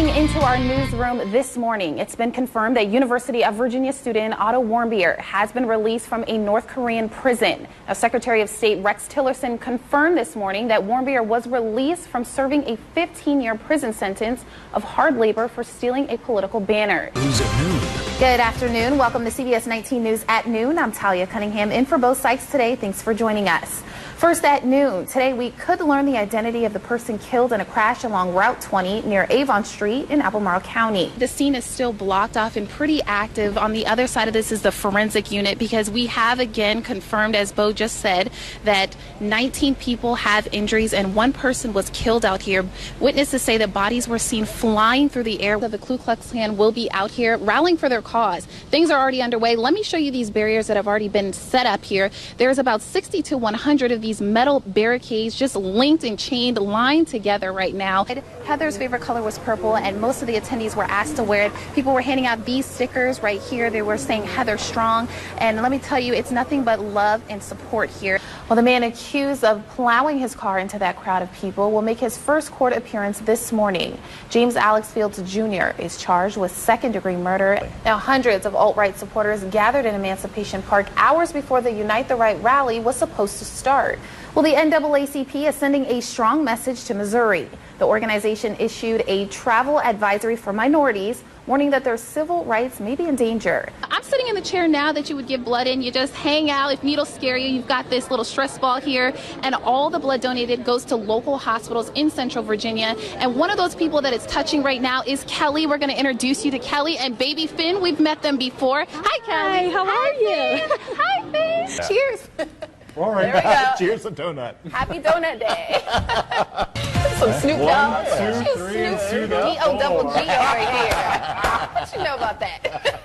Checking into our newsroom this morning, it's been confirmed that University of Virginia student Otto Warmbier has been released from a North Korean prison. Now, Secretary of State Rex Tillerson confirmed this morning that Warmbier was released from serving a 15-year prison sentence of hard labor for stealing a political banner. News at noon. Good afternoon. Welcome to CBS 19 News at noon. I'm Talia Cunningham in for both sites today. Thanks for joining us. First at noon, today we could learn the identity of the person killed in a crash along Route 20 near Avon Street in Albemarle County. The scene is still blocked off and pretty active. On the other side of this is the forensic unit because we have again confirmed, as Bo just said, that 19 people have injuries and one person was killed out here. Witnesses say that bodies were seen flying through the air. The Ku Klux Klan will be out here rallying for their cause. Things are already underway. Let me show you these barriers that have already been set up here. There's about 60 to 100 of these metal barricades just linked and chained, lined together right now. Heather's favorite color was purple, and most of the attendees were asked to wear it. People were handing out these stickers right here. They were saying Heather Strong, and let me tell you, it's nothing but love and support here. Well, the man accused of plowing his car into that crowd of people will make his first court appearance this morning. James Alex Fields Jr. is charged with second-degree murder. Now, hundreds of alt-right supporters gathered in Emancipation Park hours before the Unite the Right rally was supposed to start. Well, the NAACP is sending a strong message to Missouri. The organization issued a travel advisory for minorities, warning that their civil rights may be in danger. I'm sitting in the chair now that you would give blood in. You just hang out. If needles scare you, you've got this little stress ball here, and all the blood donated goes to local hospitals in Central Virginia. And one of those people that it's touching right now is Kelly. We're going to introduce you to Kelly and baby Finn. We've met them before. Hi, Kelly. Hi, how are you? Finn. Hi, Finn. Yeah. Cheers. All right. There we go. Cheers, a donut. Happy Donut Day. Some Snoop Dogg. 1, 2, 3, and Snoop Dogg. G-O-double-G right here. What you know about that?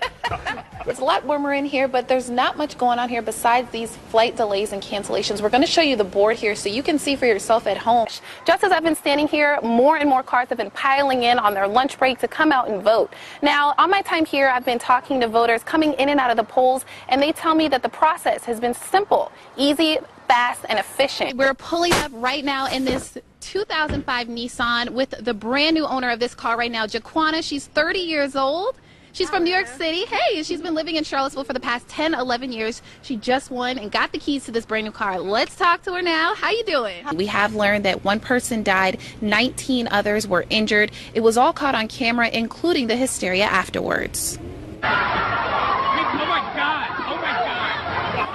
It's a lot warmer in here, but there's not much going on here besides these flight delays and cancellations. We're going to show you the board here so you can see for yourself at home. Just as I've been standing here, more and more cars have been piling in on their lunch break to come out and vote. Now, on my time here, I've been talking to voters coming in and out of the polls, and they tell me that the process has been simple, easy, fast, and efficient. We're pulling up right now in this 2005 Nissan with the brand new owner of this car right now, Jaquana. She's 30 years old. She's from New York City. Hey, she's been living in Charlottesville for the past 10, 11 years. She just won and got the keys to this brand new car. Let's talk to her now. How you doing? We have learned that one person died, 19 others were injured. It was all caught on camera, including the hysteria afterwards. Oh my God! Oh my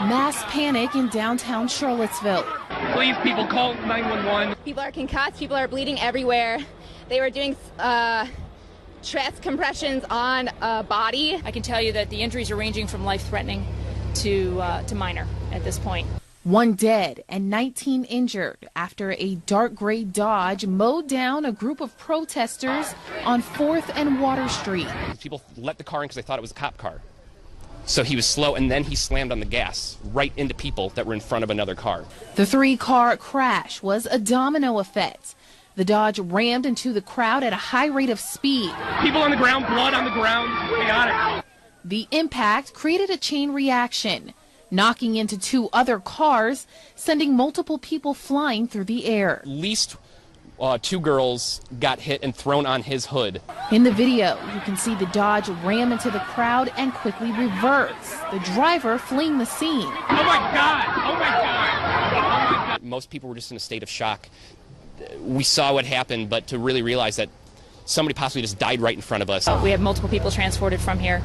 God! Mass panic in downtown Charlottesville. Please, people, call 911. People are concussed, people are bleeding everywhere. They were doing chest compressions on a body. I can tell you that the injuries are ranging from life-threatening to minor at this point. One dead and 19 injured after a dark gray Dodge mowed down a group of protesters on 4th and Water Street. People let the car in because they thought it was a cop car. So he was slow, and then he slammed on the gas right into people that were in front of another car. The 3-car crash was a domino effect. The Dodge rammed into the crowd at a high rate of speed. People on the ground, blood on the ground. We got it. The impact created a chain reaction, knocking into 2 other cars, sending multiple people flying through the air. At least 2 girls got hit and thrown on his hood. In the video, you can see the Dodge ram into the crowd and quickly reverse, the driver fleeing the scene. Oh my God! Oh my God! Oh my God! Most people were just in a state of shock. We saw what happened, but to really realize that somebody possibly just died right in front of us. We had multiple people transported from here.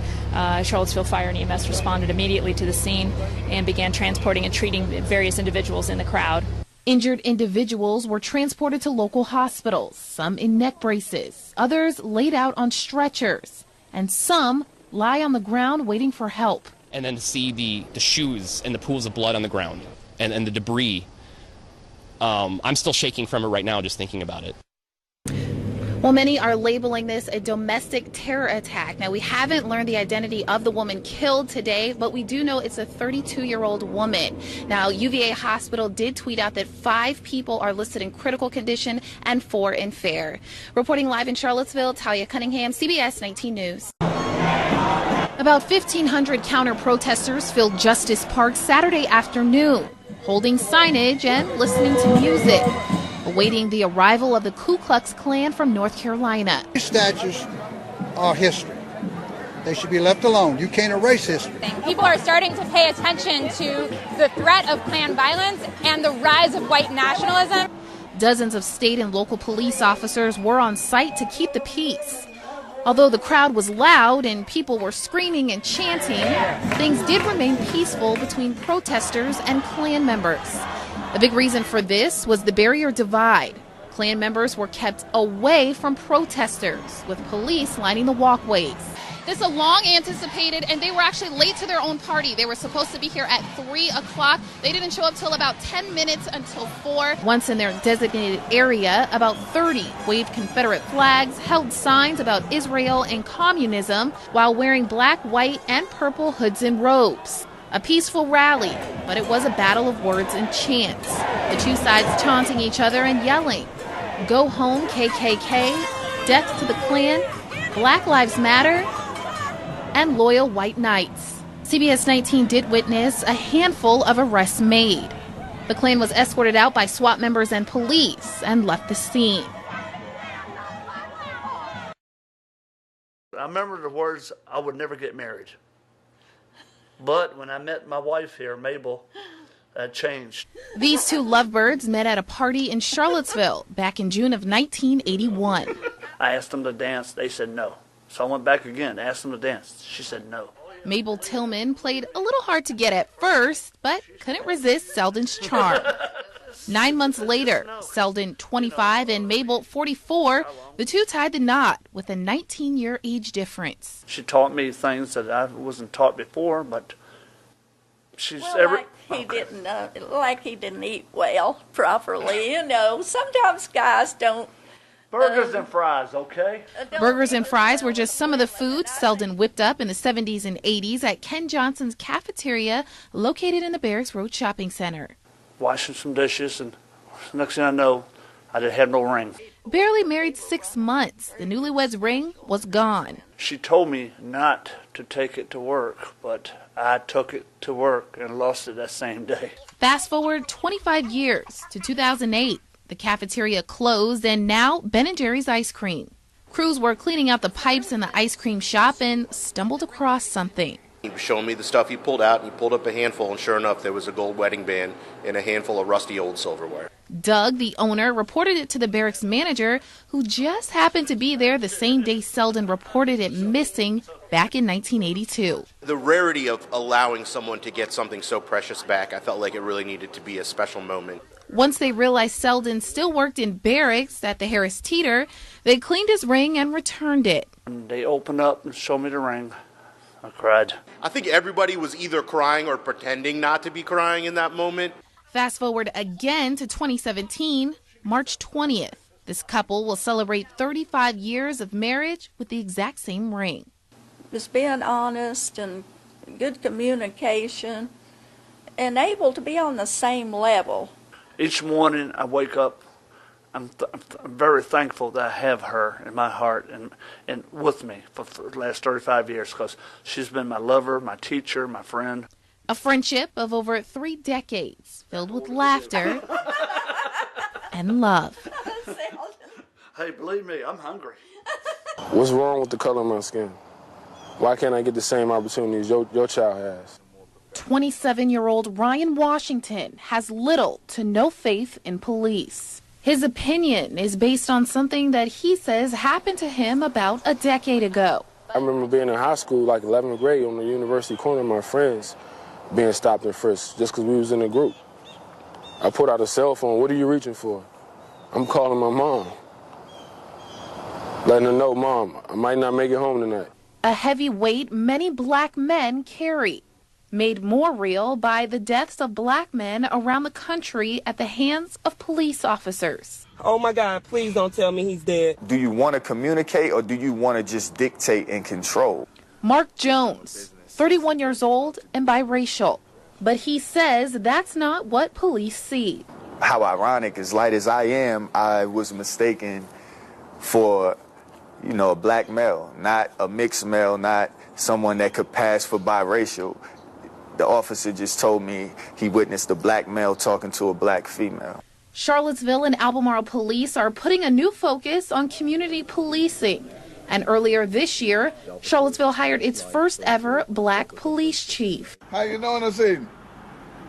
Charlottesville Fire and EMS responded immediately to the scene and began transporting and treating various individuals in the crowd. Injured individuals were transported to local hospitals, some in neck braces, others laid out on stretchers, and some lie on the ground waiting for help. And then to see the shoes and the pools of blood on the ground and the debris, I'm still shaking from it right now just thinking about it. Well, many are labeling this a domestic terror attack. Now, we haven't learned the identity of the woman killed today, but we do know it's a 32-year-old woman. Now, UVA Hospital did tweet out that 5 people are listed in critical condition and 4 in fair. Reporting live in Charlottesville, Talia Cunningham, CBS 19 News. About 1,500 counter-protesters filled Justice Park Saturday afternoon, holding signage and listening to music. awaiting the arrival of the Ku Klux Klan from North Carolina. These statues are history. They should be left alone. You can't erase history. People are starting to pay attention to the threat of Klan violence and the rise of white nationalism. Dozens of state and local police officers were on site to keep the peace. Although the crowd was loud and people were screaming and chanting, things did remain peaceful between protesters and Klan members. The big reason for this was the barrier divide. Klan members were kept away from protesters, with police lining the walkways. This is long anticipated, and they were actually late to their own party. They were supposed to be here at 3 o'clock. They didn't show up till about 10 minutes until 4. Once in their designated area, about 30 waved Confederate flags, held signs about Israel and communism while wearing black, white, and purple hoods and robes. A peaceful rally, but it was a battle of words and chants. The two sides taunting each other and yelling, "Go home, KKK," "Death to the Klan," "Black Lives Matter," and "Loyal White Knights." CBS 19 did witness a handful of arrests made. The Klan was escorted out by SWAT members and police and left the scene. I remember the words, "I would never get married." But when I met my wife here, Mabel, that changed. These two lovebirds met at a party in Charlottesville back in June of 1981. I asked them to dance. They said no. So I went back again, asked them to dance. She said no. Mabel Tillman played a little hard to get at first, but couldn't resist Selden's charm. 9 months later, Selden, 25, and Mabel, 44, the two tied the knot with a 19-year age difference. She taught me things that I wasn't taught before, but she's like he didn't eat well properly. You know, sometimes guys don't. Burgers and fries, okay? Burgers and fries were just some of the foods Selden whipped up in the 70s and 80s at Ken Johnson's cafeteria located in the Barracks Road Shopping Center. Washing some dishes, and next thing I know, I didn't have no ring. Barely married 6 months, the newlyweds' ring was gone. She told me not to take it to work, but I took it to work and lost it that same day. Fast forward 25 years to 2008. The cafeteria closed, and now Ben & Jerry's ice cream. Crews were cleaning out the pipes in the ice cream shop and stumbled across something. He was showing me the stuff he pulled out, and he pulled up a handful, and sure enough, there was a gold wedding band and a handful of rusty old silverware. Doug, the owner, reported it to the barracks manager, who just happened to be there the same day Selden reported it missing back in 1982. The rarity of allowing someone to get something so precious back, I felt like it really needed to be a special moment. Once they realized Selden still worked in barracks at the Harris Teeter, they cleaned his ring and returned it. When they opened up and showed me the ring, I cried. I think everybody was either crying or pretending not to be crying in that moment. Fast forward again to 2017, March 20th. This couple will celebrate 35 years of marriage with the exact same ring. Just being honest and good communication and able to be on the same level. Each morning I wake up, I'm very thankful that I have her in my heart and with me for the last 35 years, because she's been my lover, my teacher, my friend. A friendship of over 3 decades filled with laughter and love. Hey, believe me, I'm hungry. What's wrong with the color of my skin? Why can't I get the same opportunities your child has? 27-year-old Ryan Washington has little to no faith in police. His opinion is based on something that he says happened to him about a decade ago. I remember being in high school, like 11th grade, on the university corner, my friends being stopped and frisked just because we was in a group. I put out a cell phone. "What are you reaching for?" "I'm calling my mom. Letting her know, Mom, I might not make it home tonight." A heavy weight many black men carry, made more real by the deaths of black men around the country at the hands of police officers. Oh my God, please don't tell me he's dead. Do you want to communicate, or do you want to just dictate and control? Mark Jones, 31 years old and biracial, but he says that's not what police see. How ironic, as light as I am, I was mistaken for, a black male, not a mixed male, not someone that could pass for biracial. The officer just told me he witnessed a black male talking to a black female. Charlottesville and Albemarle police are putting a new focus on community policing. And earlier this year, Charlottesville hired its first ever black police chief. How you doing this evening?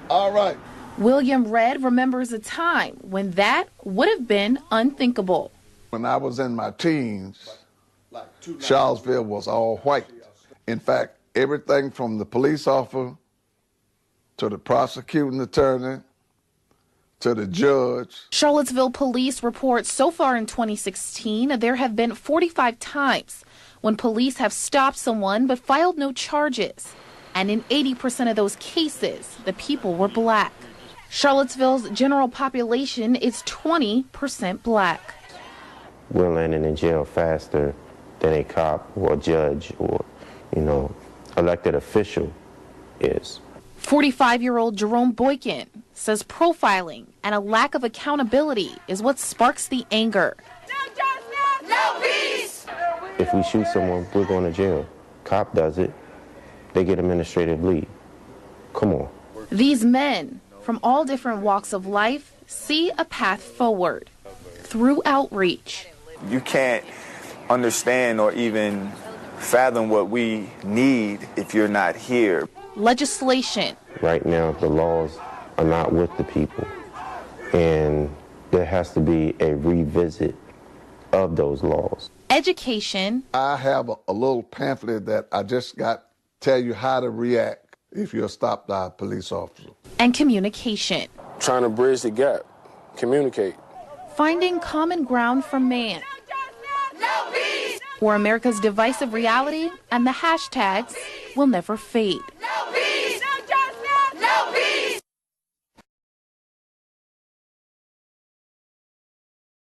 All right. William Redd remembers a time when that would have been unthinkable. When I was in my teens, Charlottesville was all white. In fact, everything from the police officer to the prosecuting attorney to the judge. Charlottesville police report so far in 2016, there have been 45 times when police have stopped someone but filed no charges. And in 80% of those cases, the people were black. Charlottesville's general population is 20% black. We're landing in jail faster than a cop or a judge or, elected official is. 45-year-old Jerome Boykin says profiling and a lack of accountability is what sparks the anger. No justice, no peace. If we shoot someone, we're going to jail. Cop does it, they get administrative leave. Come on. These men from all different walks of life see a path forward through outreach. You can't understand or even fathom what we need if you're not here. Legislation. Right now, the laws are not with the people, and there has to be a revisit of those laws. Education. I have a little pamphlet that I just got tell you how to react if you're stopped by a police officer. And communication. Trying to bridge the gap, communicate. Finding common ground for man. No peace. Where America's divisive reality and the hashtags will never fade. No